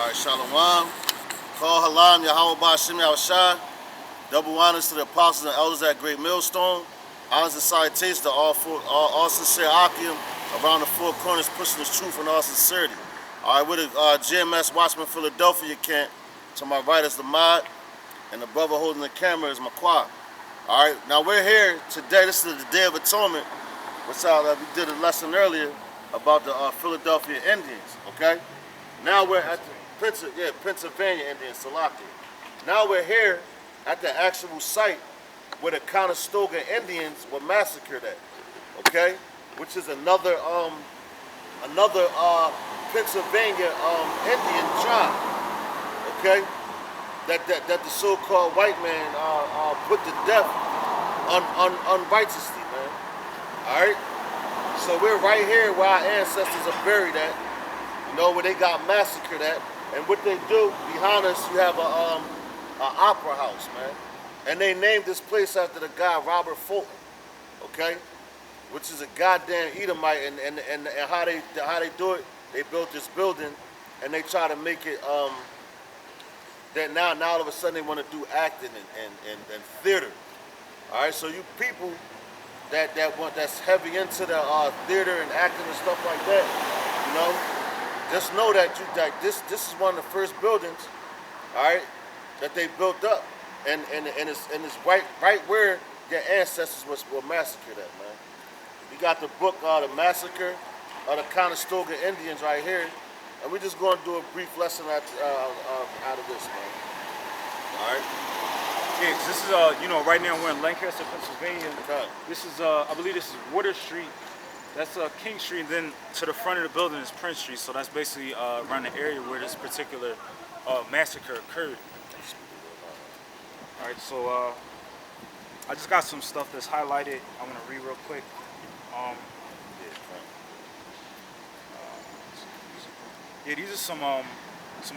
Alright, Shalom. Call Halam, Yahweh Bashim Yahushai. Double honors to the apostles and elders at Great Millstone. Honors and salutations to all sincere Akim around the four corners pushing the truth in all sincerity. Alright, with the GMS Watchman Philadelphia camp. To my right is the mod, and the brother holding the camera is Maquad. Alright, now we're here today. This is the Day of Atonement, which we did a lesson earlier about the Philadelphia Indians, okay? Now we're at the Pennsylvania Indians, Salakia. Now we're here at the actual site where the Conestoga Indians were massacred at, okay? Which is another Pennsylvania Indian tribe, okay? That the so-called white man put to death unrighteously, man. All right. So we're right here where our ancestors are buried at, you know, where they got massacred at. And what they do behind us, you have a opera house, man. And they named this place after the guy Robert Fulton, okay, which is a goddamn Edomite. And how they do it, they built this building, and they try to make it that now all of a sudden they want to do acting and theater. All right, so you people that's heavy into the theater and acting and stuff like that, you know, just know that this is one of the first buildings, all right, that they built up, and it's right where their ancestors were massacred at, man. You got the book, the Massacre of the Conestoga Indians right here, and we're just going to do a brief lesson out of this, man. All right. Yeah, 'cause this is, you know, right now we're in Lancaster, Pennsylvania. Okay. This is, I believe this is Water Street. That's King Street, and then to the front of the building is Prince Street. So that's basically around the area where this particular massacre occurred. All right, so I just got some stuff that's highlighted. I want to read real quick. Yeah, these are some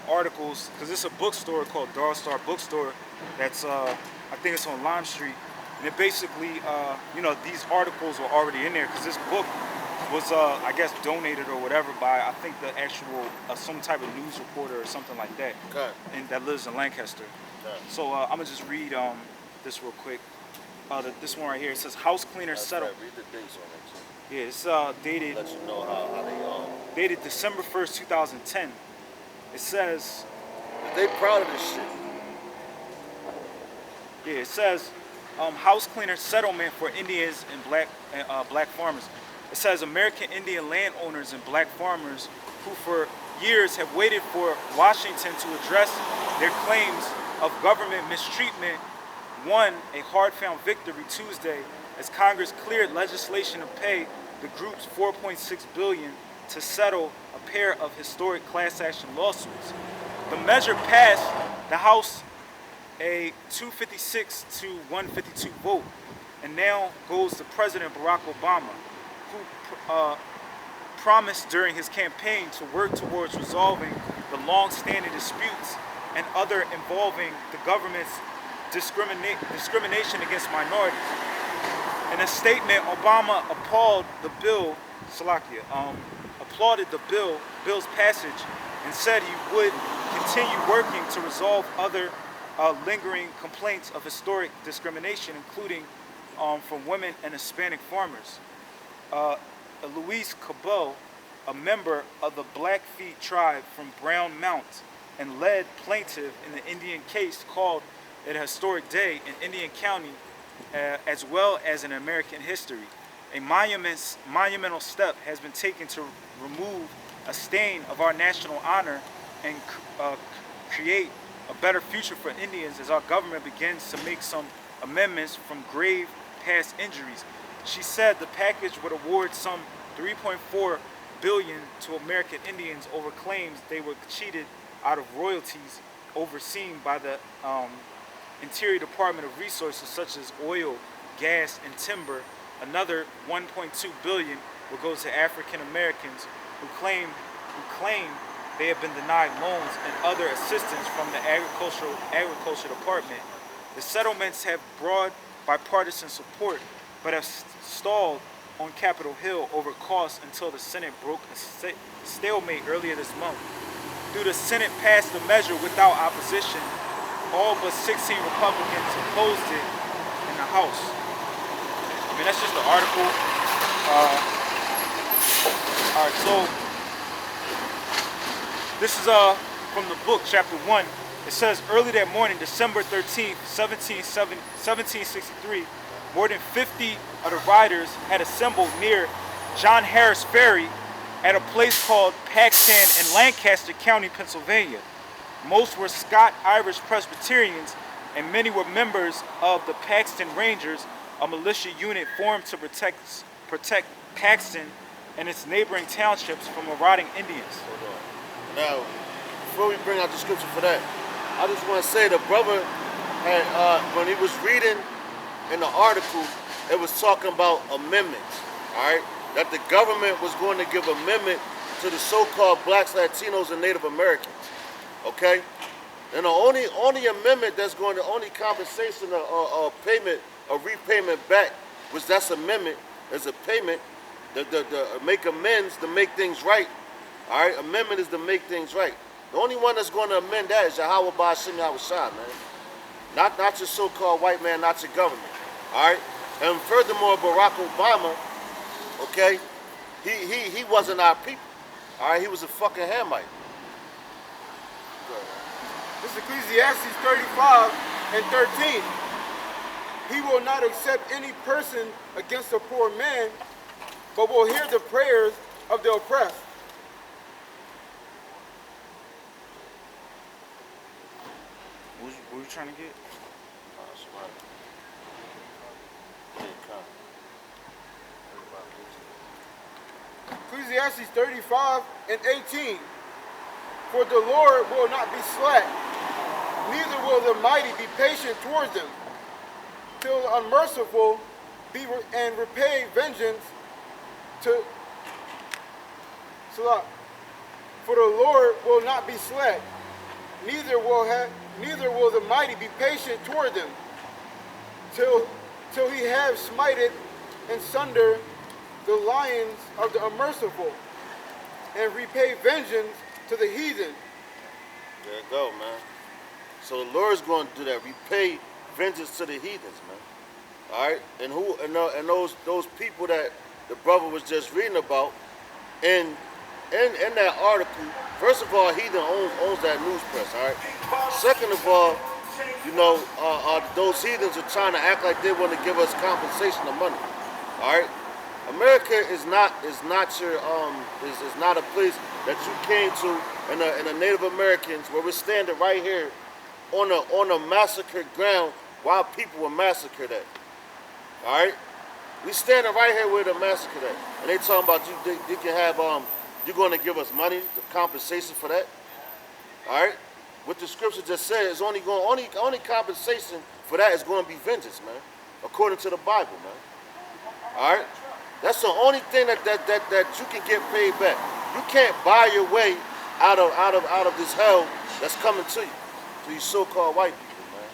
articles, because it's a bookstore called Dark Star Bookstore that's I think it's on Lime Street, and it basically you know, these articles were already in there because this book was I guess donated or whatever by, I think, the actual some type of news reporter or something like that, okay, and that lives in Lancaster. Okay. So I'm gonna just read this real quick. This one right here, it says house cleaner settle. Right. Read the dates on it too. Yeah, it's dated. Let you know how they Dated December 1st, 2010. It says, they proud of this shit. yeah, it says, house cleaner settlement for Indians and black farmers. It says American Indian landowners and black farmers who for years have waited for Washington to address their claims of government mistreatment won a hard-fought victory Tuesday as Congress cleared legislation to pay the group's $4.6 billion to settle a pair of historic class action lawsuits. The measure passed the House a 256 to 152 vote, and now goes to President Barack Obama, who promised during his campaign to work towards resolving the long-standing disputes and other involving the government's discrimination against minorities. In a statement, Obama applauded the bill's passage, and said he would continue working to resolve other lingering complaints of historic discrimination, including from women and Hispanic farmers. Luis Cabot, a member of the Blackfeet tribe from Brown Mount and led plaintiff in the Indian case, called it a historic day in Indian County as well as in American history. A monumental step has been taken to remove a stain of our national honor and create a better future for Indians as our government begins to make some amendments from grave past injuries. She said the package would award some $3.4 billion to American Indians over claims they were cheated out of royalties overseen by the Interior Department of resources such as oil, gas, and timber. Another $1.2 billion will go to African Americans who claim they have been denied loans and other assistance from the agriculture department. The settlements have broad bipartisan support, but have stalled on Capitol Hill over costs until the Senate broke a stalemate earlier this month. through the Senate passed the measure without opposition. All but 16 Republicans opposed it in the House. I mean, that's just the article. All right, so this is from the book, chapter 1. It says, early that morning, December 13th, 1763, more than 50 of the riders had assembled near John Harris Ferry at a place called Paxton in Lancaster County, Pennsylvania. Most were Scotch-Irish Presbyterians, and many were members of the Paxton Rangers, a militia unit formed to protect Paxton and its neighboring townships from marauding Indians. Hold on. Now, before we bring out the scripture for that, I just want to say the brother had, when he was reading in the article, it was talking about amendments, all right? That the government was going to give amendment to the so-called blacks, Latinos, and Native Americans, okay? And the only amendment that's going to, only compensation or payment or repayment back, which that's amendment, is a payment, the make amends to make things right, all right? Amendment is to make things right. The only one that's going to amend that is Yahweh Ba'ashim Yahushua, man. Not your so-called white man, not your government, all right? And furthermore, Barack Obama, okay, he wasn't our people, all right? He was a fucking Hamite. This is Ecclesiastes 35 and 13. He will not accept any person against a poor man, but will hear the prayers of the oppressed. What were you trying to get? Ecclesiastes 35 and 18. For the Lord will not be slack, neither will the mighty be patient towards them, till the unmerciful be and repay vengeance to Salah. For the Lord will not be slack, neither will the mighty be patient toward them, till he have smited and sunder the lions of the unmerciful, and repay vengeance to the heathen. There you go, man. So the Lord's going to do that. Repay vengeance to the heathens, man. All right, and those people that the brother was just reading about, in that article. First of all, heathen owns that news press. All right. Second of all, you know, those heathens are trying to act like they want to give us compensation of money. All right. America is not a place that you came to in the Native Americans, where we're standing right here on a massacred ground while people were massacred at. All right, we standing right here where the massacred at, and they talking about you can have you're going to give us money, the compensation for that. All right, what the scripture just said is only compensation for that is going to be vengeance, man, according to the Bible, man. All right. That's the only thing that you can get paid back. You can't buy your way out of this hell that's coming to you so-called white people, man.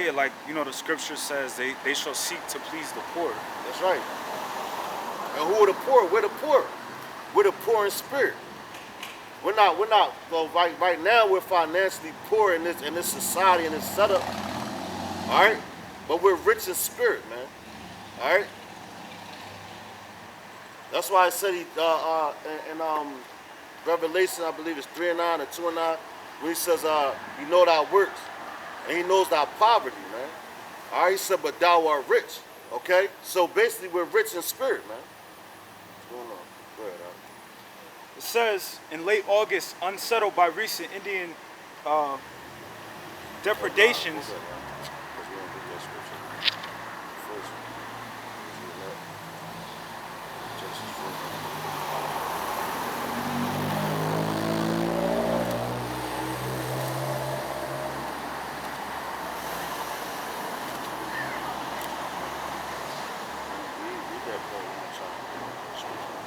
Yeah, like, you know, the scripture says they shall seek to please the poor. That's right. And who are the poor? We're the poor. We're the poor in spirit. We're not. Well, right now we're financially poor in this society and this setup. All right, but we're rich in spirit, man. All right. That's why I said in Revelation, I believe it's 3:9 or 2:9, when he says, "You know thy works, and he knows thy poverty, man." All right, he said, "But thou art rich." Okay, so basically, we're rich in spirit, man. What's going on? Go ahead, It says, in late August, unsettled by recent Indian depredations.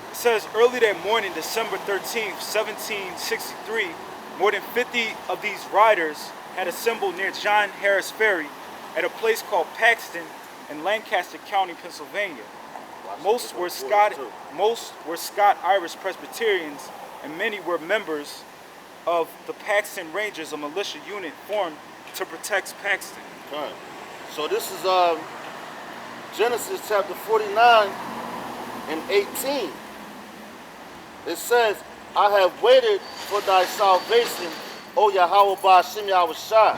It says, early that morning, December 13th, 1763, more than 50 of these riders had assembled near John Harris Ferry at a place called Paxton in Lancaster County, Pennsylvania. Most were Scott-Irish Presbyterians, and many were members of the Paxton Rangers, a militia unit formed to protect Paxton. Right. So this is Genesis chapter 49 and 18. It says, I have waited for thy salvation, O Yahweh Ba'ashem Yahushai.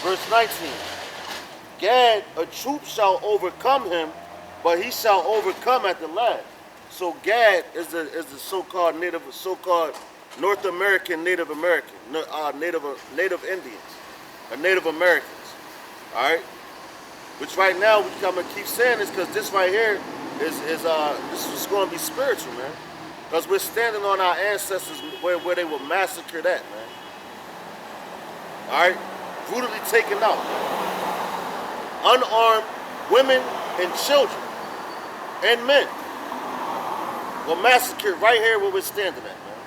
Verse 19. Gad, a troop shall overcome him, but he shall overcome at the last. So Gad is the so-called North American Native Indians, or Native Americans. All right, which right now we come and keep saying this because this right here is this is going to be spiritual, man. Because we're standing on our ancestors where they were massacred at, man. All right, brutally taken out, unarmed women and children and men were massacred right here where we're standing at, man.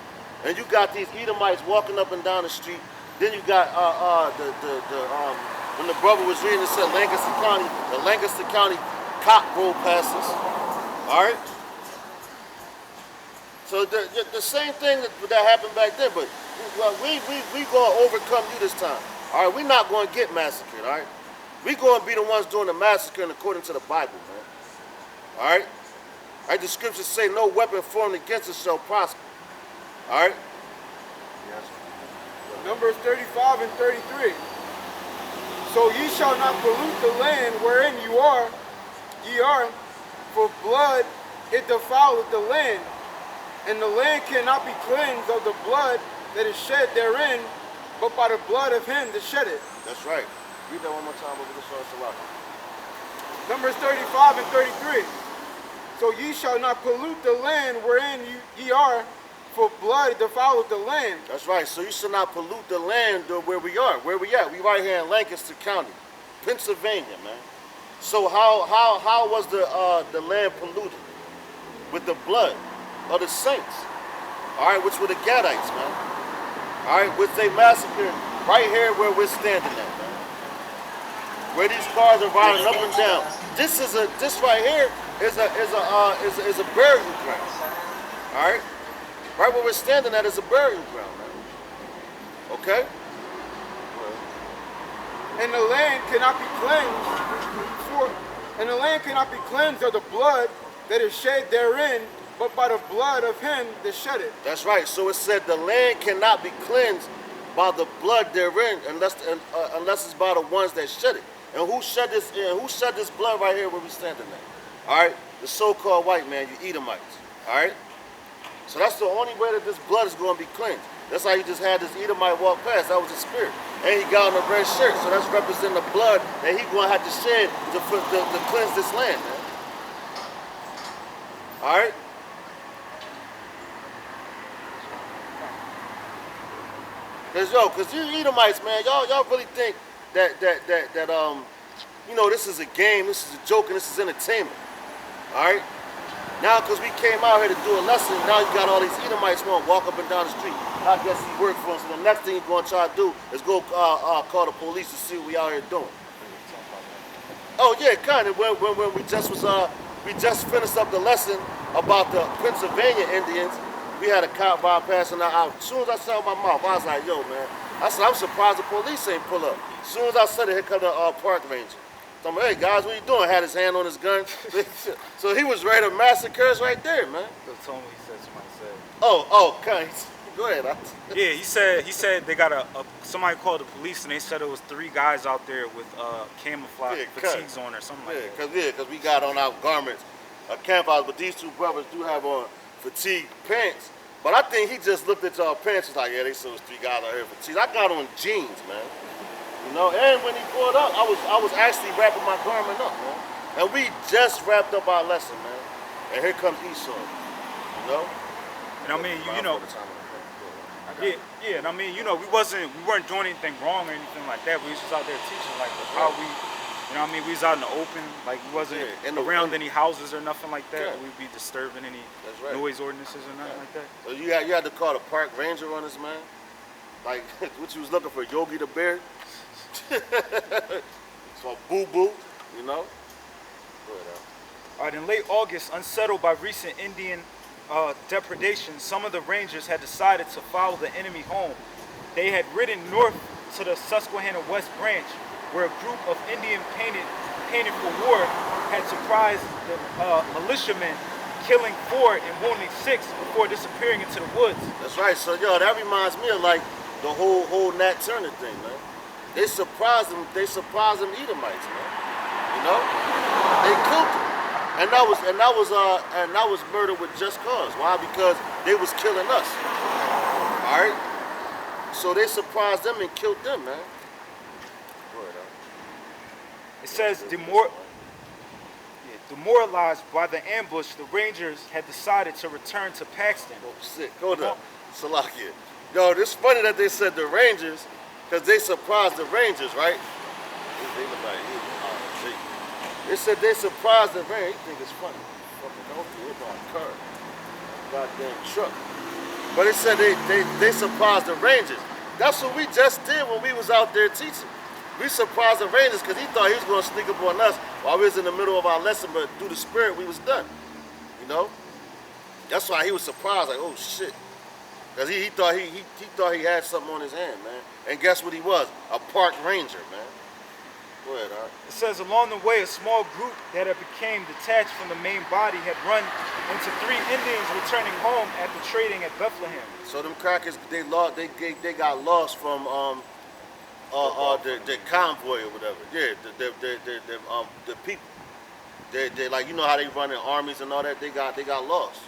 And you got these Edomites walking up and down the street. Then you got when the brother was reading, it said Lancaster County, the Lancaster County cop rolled past us. All right. So the same thing that happened back then, but we gonna overcome you this time. All right, we're not gonna get massacred. All right, we gonna be the ones doing the massacring according to the Bible, man. All right. All right, the scriptures say no weapon formed against us shall prosper. All right. Yes. Numbers 35 and 33. So ye shall not pollute the land wherein ye are, for blood it defileth the land, and the land cannot be cleansed of the blood that is shed therein, but by the blood of him that shed it. That's right. Read that one more time over the Salah. Numbers 35 and 33. So ye shall not pollute the land wherein ye are, for blood defileth the land. That's right. So you should not pollute the land where we are. Where we at? We right here in Lancaster County, Pennsylvania, man. So how was the land polluted? With the blood of the saints. All right, which were the Gadites, man. All right, which they massacred right here where we're standing at, man. Where these cars are riding up and down. This right here is a burial ground. All right. Right where we're standing at is a burial ground, man. Okay? And the land cannot be cleansed of the blood that is shed therein, but by the blood of him that shed it. That's right. So it said the land cannot be cleansed by the blood therein, unless it's by the ones that shed it. And who shed this? Who shed this blood right here where we standing at? All right, the so-called white man, you Edomites. All right. So that's the only way that this blood is going to be cleansed. That's how you just had this Edomite walk past. That was his spirit. And he got on a red shirt. So that's representing the blood that he's going to have to shed to cleanse this land, man. All right? Because you Edomites, man, y'all really think that this is a game, this is a joke, and this is entertainment. All right? Now, because we came out here to do a lesson, now you got all these Edomites want to walk up and down the street. I guess he worked for us. So the next thing he's going to try to do is go call the police to see what we out here doing. Oh yeah, kind of. When we just finished up the lesson about the Pennsylvania Indians, we had a cop bypassing out. As soon as I said my mouth, I was like, yo, man. I said, I'm surprised the police ain't pull up. As soon as I said it, here come the park ranger. So I'm like, hey guys, what you doing? Had his hand on his gun. So he was ready to massacre us right there, man. Told me he said somebody said. Oh, okay. Go ahead. Yeah, he said they got somebody called the police and they said it was 3 guys out there with camouflage fatigues on or something like that. Because we got on our garments, camouflage, but these 2 brothers do have on fatigue pants. But I think he just looked at y'all pants and was like, yeah, they said it was 3 guys out here fatigue. I got on jeans, man. You know, and when he pulled up, I was actually wrapping my garment up, man. And we just wrapped up our lesson, man. And here comes Esau, you know? And I mean, and I mean, we weren't doing anything wrong or anything like that. We was just out there teaching, like, how we, we was out in the open, like, we wasn't around any houses or nothing like that. Yeah. We'd be disturbing any noise ordinances or nothing like that. So you had to call the park ranger on us, man? Like, what you was looking for, Yogi the Bear? So boo-boo, you know? All right, in late August, unsettled by recent Indian depredation, some of the Rangers had decided to follow the enemy home. They had ridden north to the Susquehanna West Branch, where a group of Indian painted for war had surprised the militiamen, killing 4 and wounding 6 before disappearing into the woods. That's right. So yo, that reminds me of like the whole Nat Turner thing, man. They surprised them. They surprised them Edomites, man. You know, they killed them, and that was murder with just cause. Why? Because they was killing us. All right. So they surprised them and killed them, man. It says demoralized by the ambush, the Rangers had decided to return to Paxton. Oh shit, go down. Salakia. Yo, it's funny that they said the Rangers, because they surprised the Rangers, right? They said they surprised the Rangers. You think it's funny. Fucking healthy about car. Goddamn truck. But they said they surprised the Rangers. That's what we just did when we was out there teaching. We surprised the Rangers because he thought he was going to sneak up on us while we was in the middle of our lesson, but through the spirit, we was done. You know? That's why he was surprised, like, oh shit. Because he thought he had something on his hand, man. And guess what he was? A park ranger, man. Go ahead, all right. It says along the way, a small group that had became detached from the main body had run into 3 Indians returning home after trading at Bethlehem. So them crackers, they got lost from the convoy or whatever. Yeah, the people. They like, you know how they run in armies and all that. They got lost,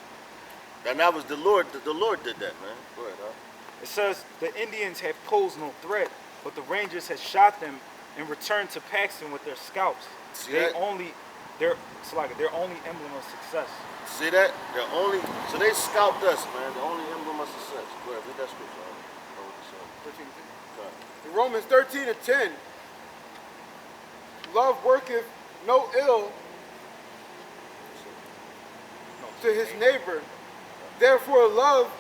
and that was the Lord. The Lord did that, man. Go ahead, huh? It says the Indians had posed no threat, but the Rangers had shot them and returned to Paxton with their scalps. See their that? only emblem of success. See that? So they scalped us, man. The only emblem of success. Go ahead, read that scripture. 13:10. Romans 13:10. Love worketh no ill to his neighbor. Therefore, love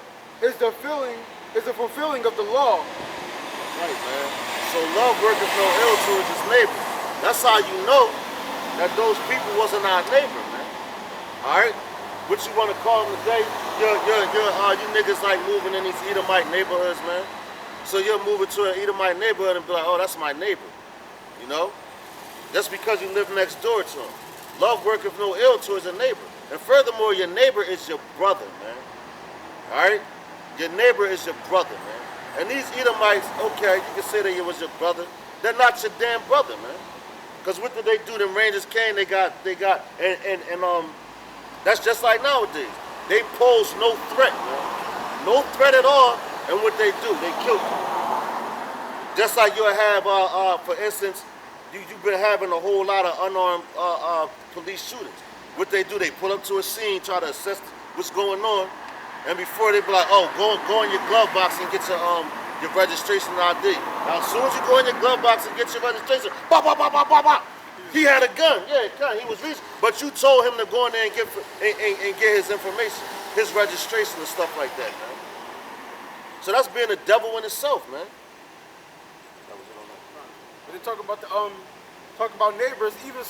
is the fulfilling of the law. Right, man. So love worketh no ill to his neighbor. That's how you know that those people wasn't our neighbor, man. All right. What you want to call them today? You niggas like moving in these Edomite neighborhoods, man. So you're moving to an Edomite neighborhood and be like, oh, that's my neighbor. You know? That's because you live next door to him. Love worketh no ill towards a neighbor. And furthermore, your neighbor is your brother, man. All right? Your neighbor is your brother, man. And these Edomites, okay, you can say that it was your brother. They're not your damn brother, man. Because what did they do? The Rangers came, that's just like nowadays. They pose no threat, man. No threat at all. And what they do, they kill you. Just like you'll have, for instance, you've been having a whole lot of unarmed police shootings. What they do, they pull up to a scene, try to assess what's going on, and before they be like, oh, go in your glove box and get your registration ID. Now, as soon as you go in your glove box and get your registration, bah, bah, bah, bah, bah, bah. He had a gun, he was reaching, but you told him to go in there and get his information, his registration and stuff like that, man. So that's being a devil in itself, man. But they talk about neighbors. Even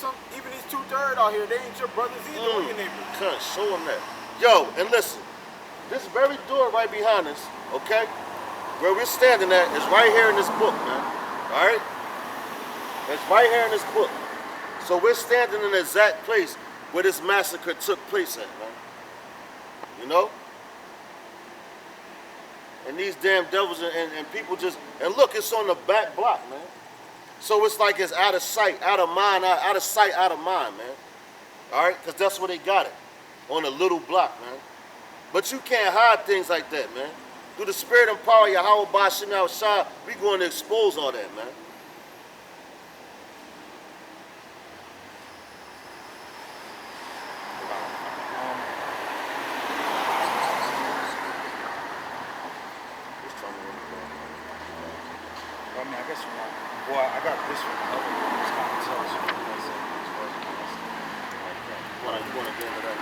these 2/3 out here, they ain't your brothers either, or your neighbors. Cunt, show them that. Yo, and listen, this very door right behind us, okay, where we're standing at is right here in this book, man. All right, it's right here in this book. So we're standing in the exact place where this massacre took place at, man. You know. And these damn devils and people just, and look, it's on the back block, man. So it's like it's out of sight, out of mind, out of sight, out of mind, man. All right, because that's where they got it, on a little block, man. But you can't hide things like that, man. Through the spirit and power of Yahweh Bashim Shah, we going to expose all that, man. I got this one. It's kind of tells you. You want to get into that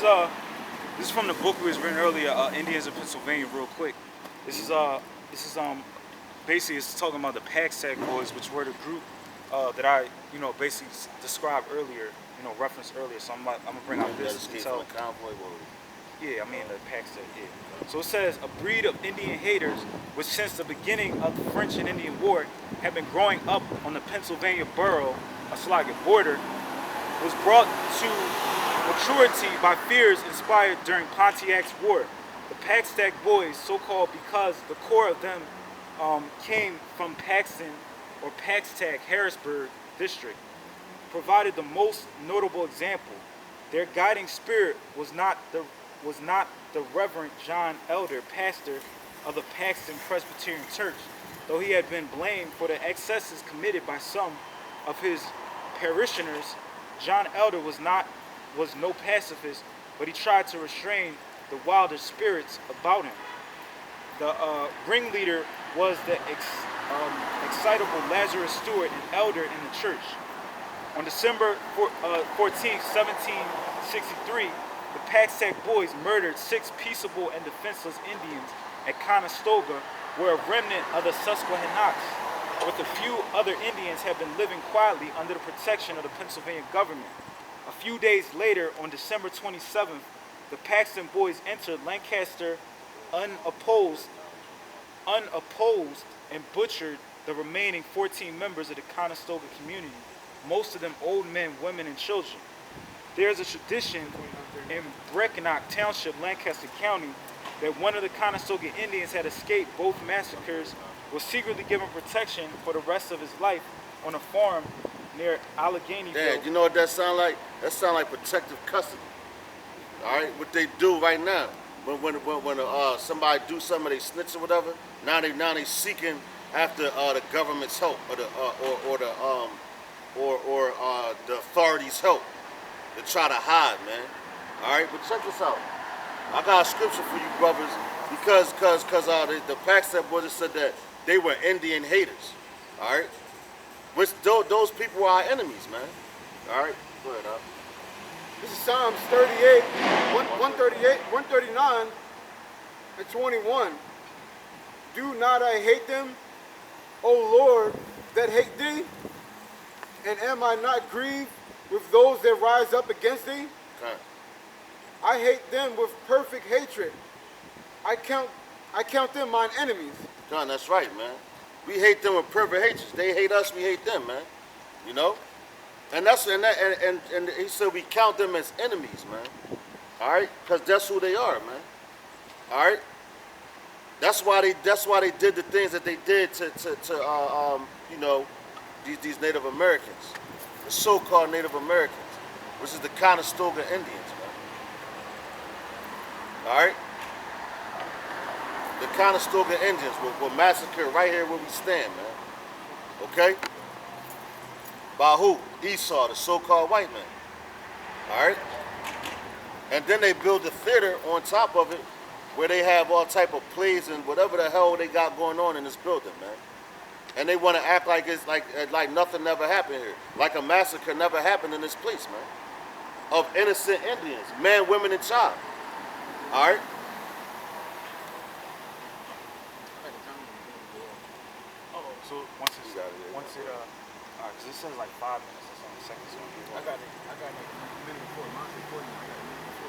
now? This is from the book we was reading earlier, Indians of Pennsylvania, real quick. This is basically it's talking about the Paxsack boys, which were the group that I, basically described earlier, referenced earlier. So I'm gonna bring out That this escape until. from the convoy. Yeah, I mean the pack said, yeah. So it says a breed of Indian haters, which since the beginning of the French and Indian War had been growing up on the Pennsylvania border, was brought to maturity by fears inspired during Pontiac's War. The Paxtack Boys, so-called because the core of them came from Paxton or Paxtack, Harrisburg district, provided the most notable example. Their guiding spirit was not the Reverend John Elder, pastor of the Paxton Presbyterian Church, though he had been blamed for the excesses committed by some of his parishioners. John Elder was no pacifist, but he tried to restrain the wilder spirits about him. The ringleader was the excitable Lazarus Stewart, an elder in the church. On December 14, 1763, the Paxtack Boys murdered 6 peaceable and defenseless Indians at Conestoga, where a remnant of the Susquehannocks, with a few other Indians, had been living quietly under the protection of the Pennsylvania government. A few days later, on December 27th, the Paxton Boys entered Lancaster unopposed, and butchered the remaining 14 members of the Conestoga community, most of them old men, women, and children. There is a tradition in Brecknock Township, Lancaster County, that one of the Conestoga Indians had escaped both massacres, was secretly given protection for the rest of his life on a farm near Alleghaneyville. Dad, you know what that sound like? That sound like protective custody. All right, what they do right now, when somebody do something, they snitch or whatever. Now they seeking after the government's help or the authorities' help to try to hide, man. All right, but check this out. I got a scripture for you, brothers, because the Paxton Boys said that they were Indian haters. All right, which those people are our enemies, man. All right, go ahead, up. This is Psalms 38, 138, 139, and 21. Do not I hate them, O Lord, that hate thee? And am I not grieved with those that rise up against thee? Okay. I hate them with perfect hatred. I count them mine enemies. John, that's right, man. We hate them with perfect hatred. They hate us, we hate them, man. You know? And he said we count them as enemies, man. All right? Because that's who they are, man. All right? That's why they did the things that they did to these Native Americans, the so-called Native Americans, which is the Conestoga Indians, man. All right? The Conestoga Indians were massacred right here where we stand, man. Okay? By who? Esau, the so-called white man. All right? And then they build a theater on top of it where they have all type of plays and whatever the hell they got going on in this building, man. And they want to act like it's like nothing never happened here. Like a massacre never happened in this place, man. Of innocent Indians, men, women, and child. All right? So once because it says like 5 minutes or something. Seconds. I got like a minute before. Mine's recording. I got a minute before.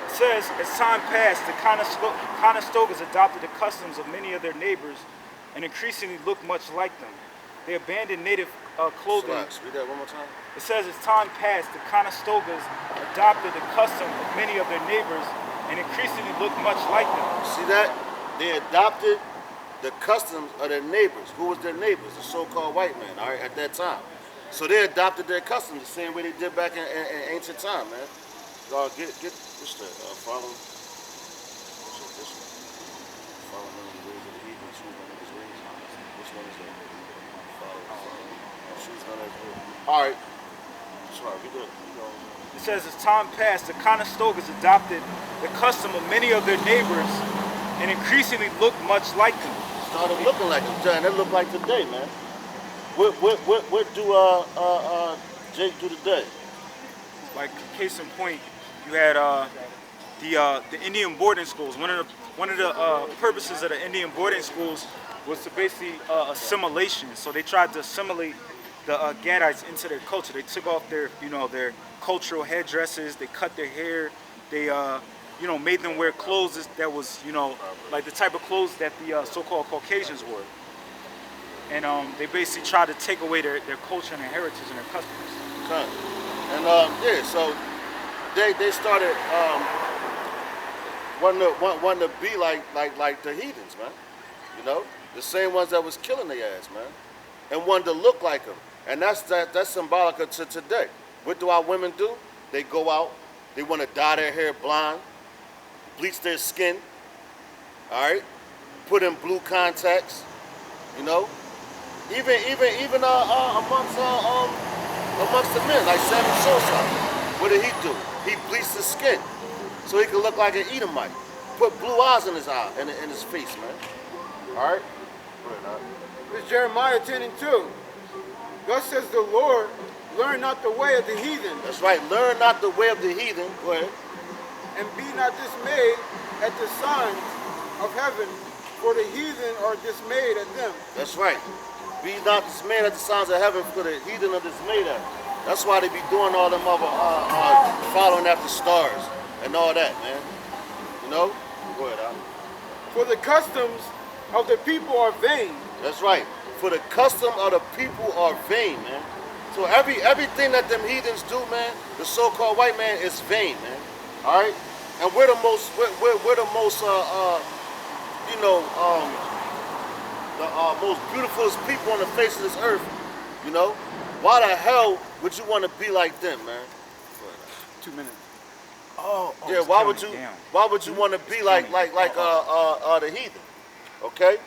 It says, as time passed, the Conestogas adopted the customs of many of their neighbors and increasingly looked much like them. They abandoned native clothing. Relax. Read that one more time. It says, as time passed, the Conestogas adopted the custom of many of their neighbors and increasingly looked much like them. See that? They adopted the customs of their neighbors. Who was their neighbors? The so-called white man, all right, at that time. So they adopted their customs the same way they did back in ancient time, man. Get this follow. This one. Follow none of the ways of the heathen, choose none of his ways. Which one is that? Follow. Choose none of his ways. All right. Sorry, we good. It says, as time passed, the Conestogas adopted the custom of many of their neighbors and increasingly looked much like them. Started looking like them, John. That look like today, man. What do Jake do today? Like case in point, you had the Indian boarding schools. One of the one of the purposes of the Indian boarding schools was to basically assimilation. So they tried to assimilate the Gadites into their culture. They took off their, their cultural headdresses. They cut their hair. They, made them wear clothes that was, like the type of clothes that the so-called Caucasians wore. And they basically tried to take away their culture and their heritage and their customs. Okay. And yeah, so they started wanting to be like the heathens, man. The same ones that was killing their ass, man, and wanted to look like them. And that's symbolic of to today. What do our women do? They go out, they want to dye their hair blonde, bleach their skin, all right, put in blue contacts, even amongst the men, like Sammy Sosa. What did he do? He bleached his skin so he could look like an Edomite. Put blue eyes in his eye, in his face, man. All right. It's Jeremiah 10:2. Thus says the Lord, learn not the way of the heathen. That's right. Learn not the way of the heathen. Go ahead. And be not dismayed at the signs of heaven, for the heathen are dismayed at them. That's right. Be not dismayed at the signs of heaven, for the heathen are dismayed at. That's why they be doing all them other following after stars and all that, man. Go ahead, Al. For the customs of the people are vain. That's right. For the custom of the people are vain, man. So everything that them heathens do, man, the so-called white man, is vain, man. All right. And we're the most most beautiful people on the face of this earth. Why the hell would you want to be like them, man? 2 minutes. Yeah. Why would you want to be like the heathen? Okay.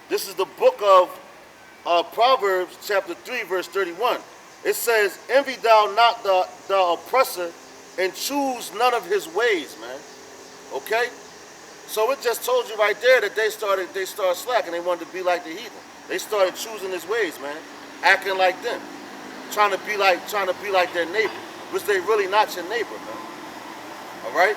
This is the book of Proverbs, chapter 3, verse 31. It says, "Envy thou not the oppressor, and choose none of his ways," man. Okay. So it just told you right there that they started slacking. They wanted to be like the heathen. They started choosing his ways, man, acting like them, trying to be like their neighbor, which they really not your neighbor, man. All right.